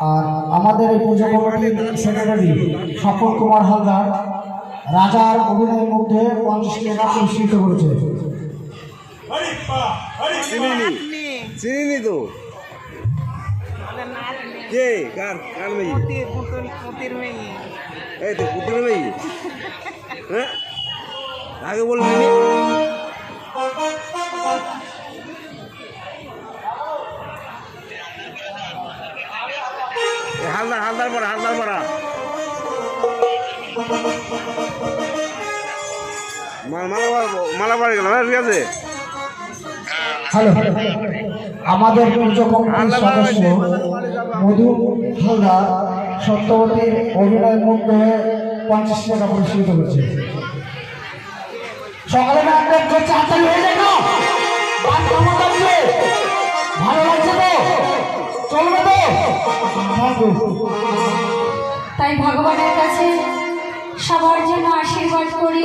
আর আমাদের এই পুজো কমিটির সেক্রেটারি স্বপন কুমার হালদার রাজার অভিনয়ের মধ্যে 50 টাকা পুরস্কৃত করেছে। চিনি তো কে কার কার মেয়ে এই তো পুতুল মেয়ে হ্যাঁ আগে বলবি হালদার হালদার পড়া মালা পড়ে গেল ঠিক আছে। হ্যালো, আমাদের পুজো কমিটির সদস্য মধু হালদার সত্যবতীর অভিনয়ের মধ্যে 50 টাকা পুরস্কৃত করেছে। সকালে নাটক করছে, আচারি হয়ে যায় না, ভালো লাগছে তো, চলবে তো। তাই ভগবানের কাছে সবার জন্য আশীর্বাদ করি।